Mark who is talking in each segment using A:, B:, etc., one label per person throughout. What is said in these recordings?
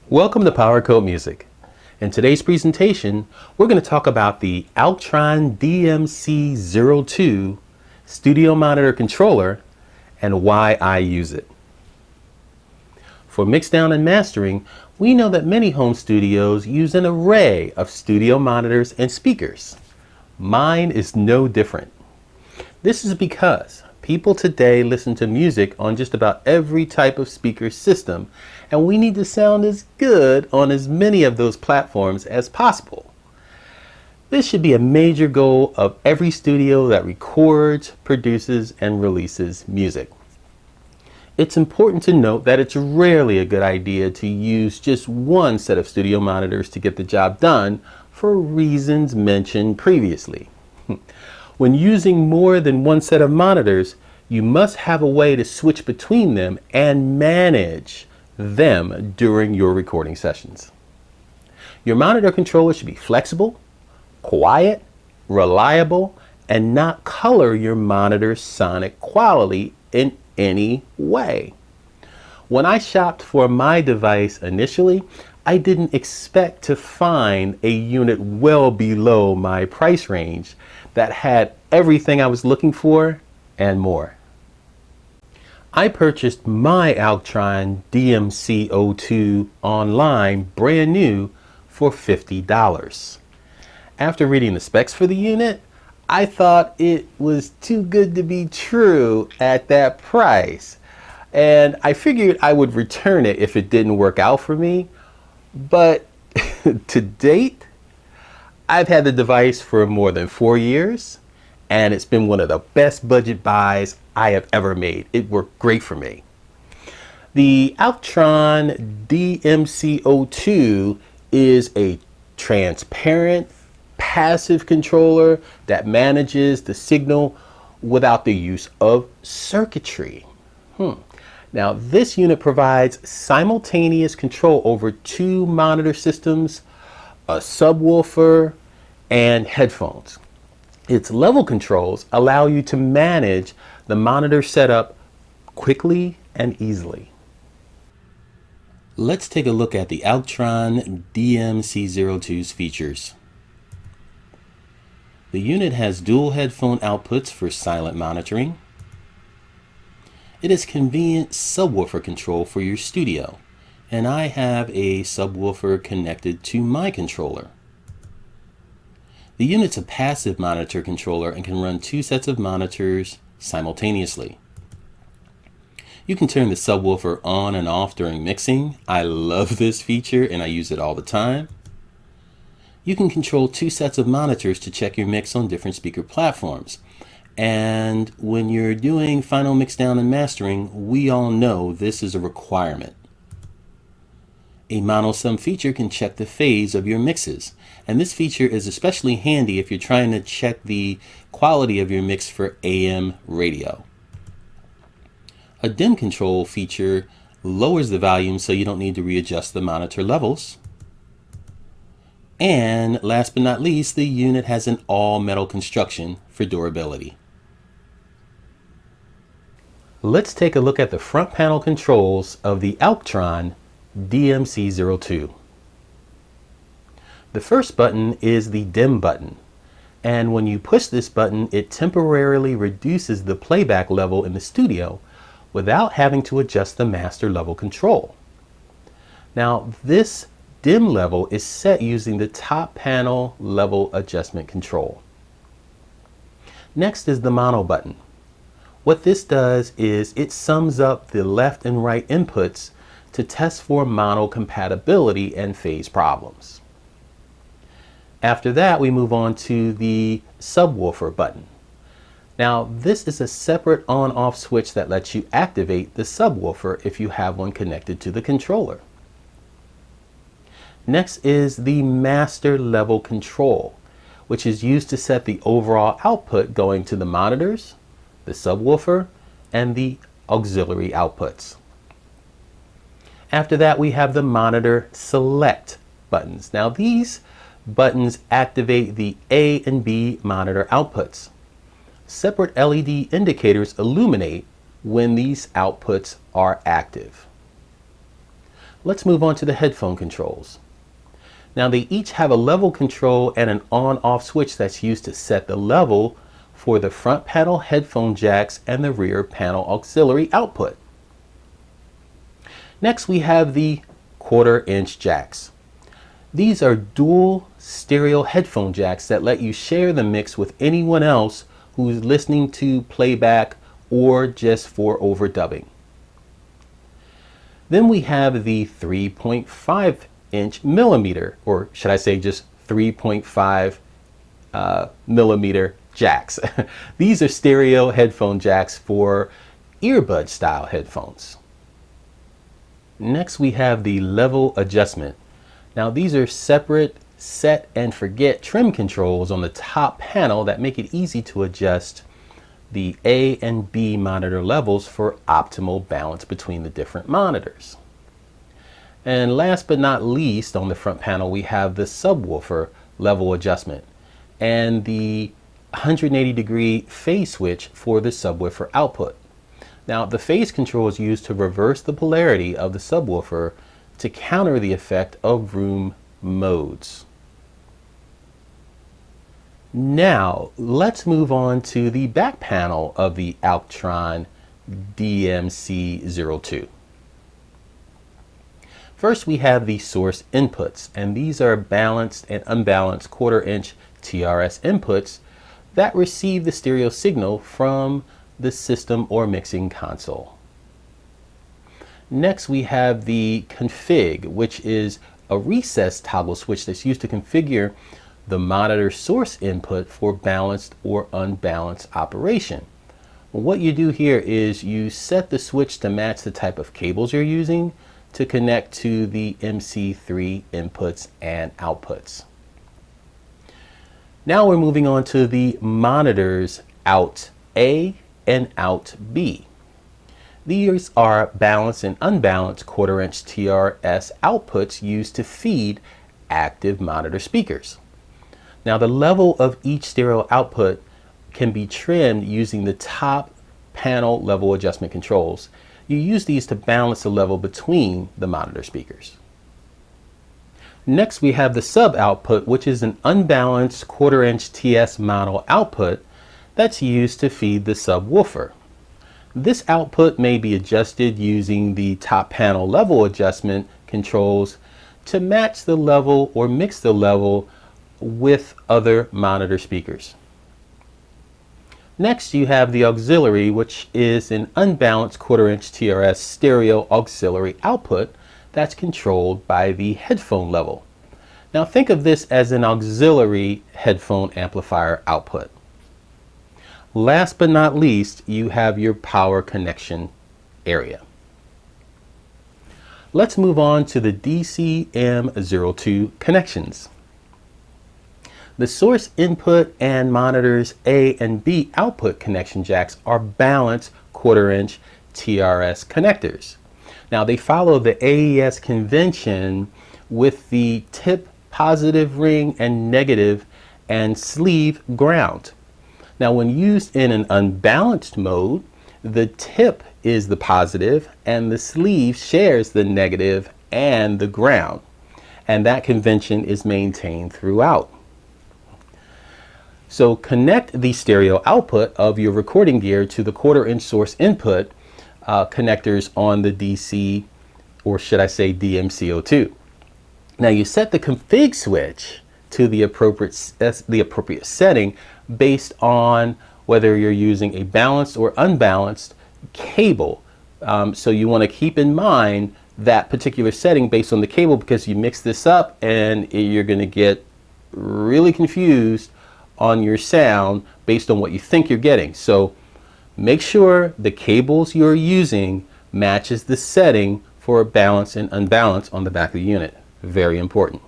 A: Welcome to Power Code Music. In today's presentation, we're going to talk about the Alctron DMC02 studio monitor controller and why I use it. For mixdown and mastering, we know that many home studios use an array of studio monitors and speakers. Mine is no different. This is because people today listen to music on just about every type of speaker system, and we need to sound as good on as many of those platforms as possible. This should be a major goal of every studio that records, produces, and releases music. It's important to note that it's rarely a good idea to use just one set of studio monitors to get the job done for reasons mentioned previously. When using more than one set of monitors, you must have a way to switch between them and manage them during your recording sessions. Your monitor controller should be flexible, quiet, reliable, and not color your monitor's sonic quality in any way. When I shopped for my device initially, I didn't expect to find a unit well below my price range that had everything I was looking for and more. I purchased my Alctron DMC02 online brand new for $50. After reading the specs for the unit, I thought it was too good to be true at that price, and I figured I would return it if it didn't work out for me. But to date, I've had the device for more than 4 years, and it's been one of the best budget buys I have ever made. It worked great for me. The Alctron DMC02 is a transparent, passive controller that manages the signal without the use of circuitry. Now, this unit provides simultaneous control over 2 monitor systems, a subwoofer, and headphones. Its level controls allow you to manage the monitor setup quickly and easily. Let's take a look at the Alctron DMC02's features. The unit has dual headphone outputs for silent monitoring. It is convenient subwoofer control for your studio, and I have a subwoofer connected to my controller. The unit's a passive monitor controller and can run 2 sets of monitors simultaneously. You can turn the subwoofer on and off during mixing. I love this feature and I use it all the time. You can control 2 sets of monitors to check your mix on different speaker platforms. And when you're doing final mixdown and mastering, we all know this is a requirement. A mono sum feature can check the phase of your mixes, and this feature is especially handy if you're trying to check the quality of your mix for AM radio. A dim control feature lowers the volume so you don't need to readjust the monitor levels. And last but not least, the unit has an all-metal construction for durability. Let's take a look at the front panel controls of the Alctron DMC02. The first button is the dim button, and when you push this button, it temporarily reduces the playback level in the studio without having to adjust the master level control. Now, this dim level is set using the top panel level adjustment control. Next is the mono button. What this does is it sums up the left and right inputs to test for mono compatibility and phase problems. After that, we move on to the subwoofer button. Now, this is a separate on-off switch that lets you activate the subwoofer if you have one connected to the controller. Next is the master level control, which is used to set the overall output going to the monitors, the subwoofer, and the auxiliary outputs. After that, we have the monitor select buttons. Now, these buttons activate the A and B monitor outputs. Separate LED indicators illuminate when these outputs are active. Let's move on to the headphone controls. Now they each have a level control and an on-off switch that's used to set the level for the front panel headphone jacks and the rear panel auxiliary output. Next we have the 1/4 inch jacks. These are dual stereo headphone jacks that let you share the mix with anyone else who's listening to playback or just for overdubbing. Then we have the 3.5 inch millimeter, or should I say just 3.5 millimeter jacks. These are stereo headphone jacks for earbud style headphones. Next we have the level adjustment. Now these are separate set and forget trim controls on the top panel that make it easy to adjust the A and B monitor levels for optimal balance between the different monitors. And last but not least, on the front panel we have the subwoofer level adjustment and the 180-degree phase switch for the subwoofer output. Now the phase control is used to reverse the polarity of the subwoofer to counter the effect of room modes. Now let's move on to the back panel of the Alctron DMC02. First we have the source inputs, and these are balanced and unbalanced 1/4 inch TRS inputs that receive the stereo signal from the system or mixing console. Next we have the config, which is a recessed toggle switch that's used to configure the monitor source input for balanced or unbalanced operation. What you do here is you set the switch to match the type of cables you're using to connect to the MC3 inputs and outputs. Now we're moving on to the monitors out A and out B. These are balanced and unbalanced 1/4 inch TRS outputs used to feed active monitor speakers. Now the level of each stereo output can be trimmed using the top panel level adjustment controls. You use these to balance the level between the monitor speakers. Next we have the sub output, which is an unbalanced 1/4 inch TS model output that's used to feed the subwoofer. This output may be adjusted using the top panel level adjustment controls to match the level or mix the level with other monitor speakers. Next you have the auxiliary, which is an unbalanced 1/4 inch TRS stereo auxiliary output that's controlled by the headphone level. Now think of this as an auxiliary headphone amplifier output. Last but not least, you have your power connection area. Let's move on to the DCM02 connections. The source input and monitors A and B output connection jacks are balanced 1/4 inch TRS connectors. Now they follow the AES convention with the tip positive ring and negative and sleeve ground. Now when used in an unbalanced mode, the tip is the positive and the sleeve shares the negative and the ground, and that convention is maintained throughout. So connect the stereo output of your recording gear to the 1/4 inch source input connectors on the DC, or should I say DMC02. Now you set the config switch to the appropriate setting based on whether you're using a balanced or unbalanced cable. So you want to keep in mind that particular setting based on the cable, because you mix this up and you're going to get really confused on your sound based on what you think you're getting. So make sure the cables you're using matches the setting for balance and unbalance on the back of the unit. Very important.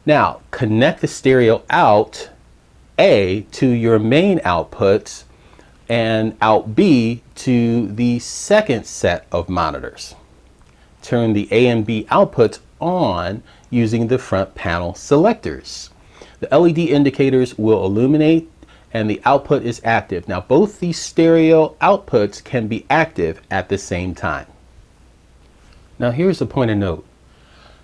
A: Now connect the stereo out A to your main outputs and out B to the second set of monitors. Turn the A and B outputs on using the front panel selectors. The LED indicators will illuminate and the output is active. Now both these stereo outputs can be active at the same time. Now here's a point of note.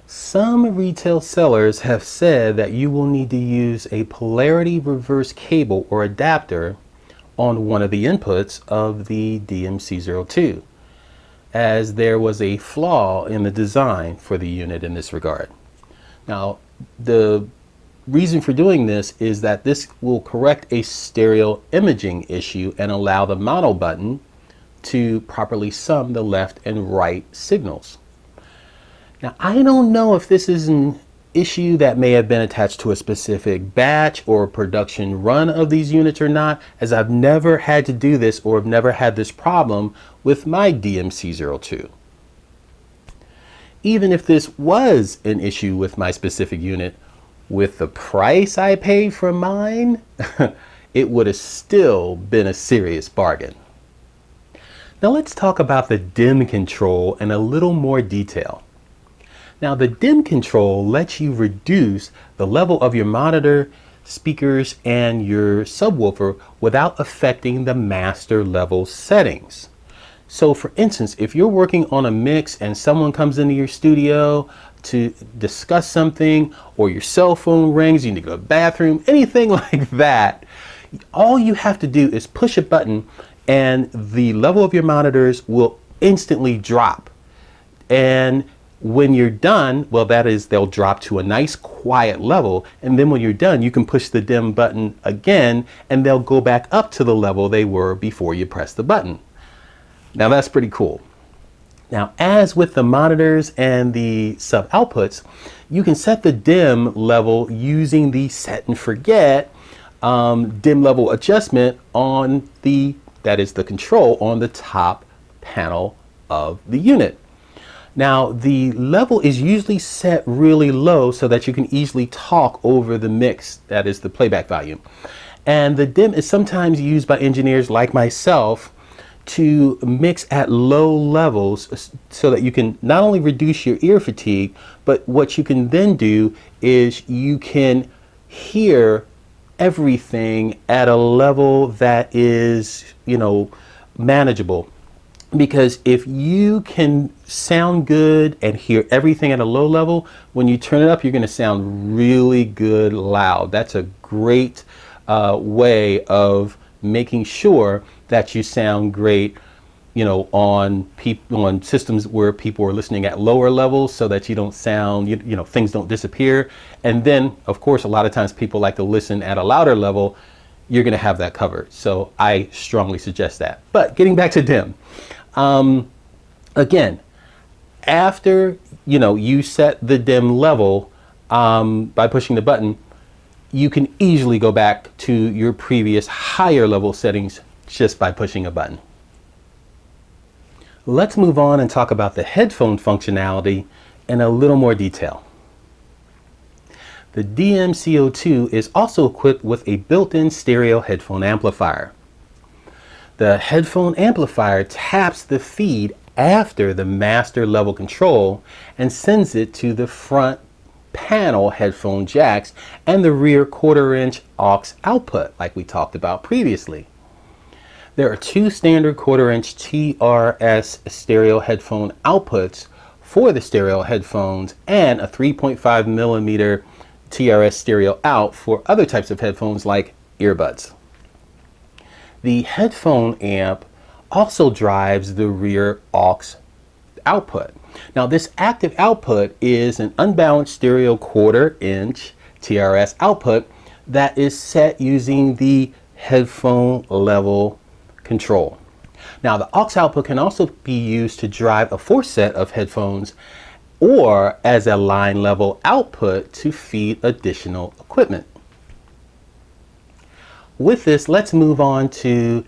A: Some retail sellers have said that you will need to use a polarity reverse cable or adapter on one of the inputs of the DMC02, as there was a flaw in the design for the unit in this regard. Now, the reason for doing this is that this will correct a stereo imaging issue and allow the mono button to properly sum the left and right signals. Now, I don't know if this is an issue that may have been attached to a specific batch or production run of these units or not, as I've never had to do this or have never had this problem with my DMC02. Even if this was an issue with my specific unit, with the price I paid for mine, it would have still been a serious bargain. Now let's talk about the dim control in a little more detail. Now the dim control lets you reduce the level of your monitor, speakers, and your subwoofer without affecting the master level settings. So for instance, if you're working on a mix and someone comes into your studio to discuss something, or your cell phone rings, you need to go to the bathroom, anything like that, all you have to do is push a button and the level of your monitors will instantly drop. And when you're done, well, that is, they'll drop to a nice quiet level, and then when you're done, you can push the dim button again and they'll go back up to the level they were before you press the button. Now that's pretty cool. Now, as with the monitors and the sub outputs, you can set the dim level using the set and forget dim level adjustment on the control on the top panel of the unit. Now, the level is usually set really low so that you can easily talk over the mix, that is the playback volume. And the dim is sometimes used by engineers like myself to mix at low levels so that you can not only reduce your ear fatigue, but what you can then do is you can hear everything at a level that is, manageable. Because if you can sound good and hear everything at a low level, when you turn it up, you're going to sound really good loud. That's a great way of making sure that you sound great, on systems where people are listening at lower levels, so that you don't sound, things don't disappear. And then, of course, a lot of times people like to listen at a louder level. You're going to have that covered. So I strongly suggest that. But getting back to dim. Again, after you set the dim level by pushing the button, you can easily go back to your previous higher level settings just by pushing a button. Let's move on and talk about the headphone functionality in a little more detail. The DMC02 is also equipped with a built-in stereo headphone amplifier. The headphone amplifier taps the feed after the master level control and sends it to the front panel headphone jacks and the rear 1/4 inch aux output like we talked about previously. There are two standard 1/4 inch TRS stereo headphone outputs for the stereo headphones and a 3.5 millimeter TRS stereo out for other types of headphones like earbuds. The headphone amp also drives the rear aux output. Now this active output is an unbalanced stereo 1/4 inch TRS output that is set using the headphone level control. Now the aux output can also be used to drive a fourth set of headphones or as a line level output to feed additional equipment. With this, let's move on to,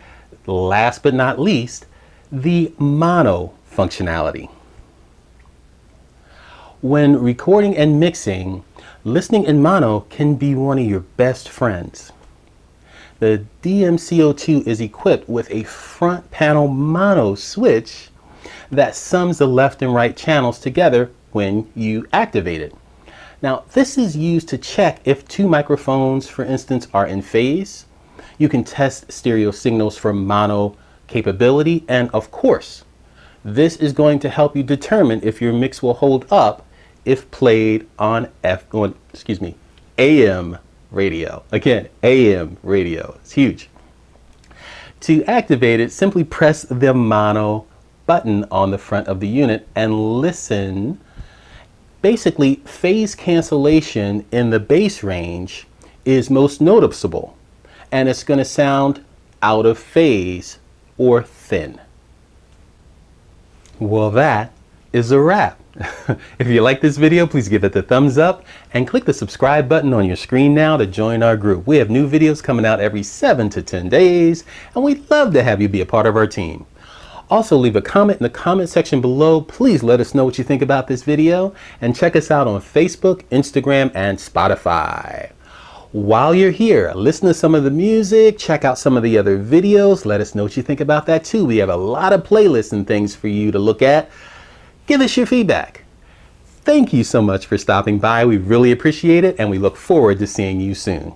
A: last but not least, the mono functionality. When recording and mixing, listening in mono can be one of your best friends. The DMC02 is equipped with a front panel mono switch that sums the left and right channels together when you activate it. Now, this is used to check if two microphones, for instance, are in phase. You can test stereo signals for mono capability, and of course, This is going to help you determine if your mix will hold up if played on AM radio. Again, AM radio. It's huge. To activate it, simply press the mono button on the front of the unit and listen. Basically, phase cancellation in the bass range is most noticeable, and it's going to sound out of phase or thin. Well, that is a wrap. If you like this video, please give it the thumbs up and click the subscribe button on your screen now to join our group. We have new videos coming out every 7 to 10 days, and we'd love to have you be a part of our team. Also, leave a comment in the comment section below. Please let us know what you think about this video, and check us out on Facebook, Instagram, and Spotify. While you're here, listen to some of the music, check out some of the other videos. Let us know what you think about that too. We have a lot of playlists and things for you to look at. Give us your feedback. Thank you so much for stopping by. We really appreciate it, and we look forward to seeing you soon.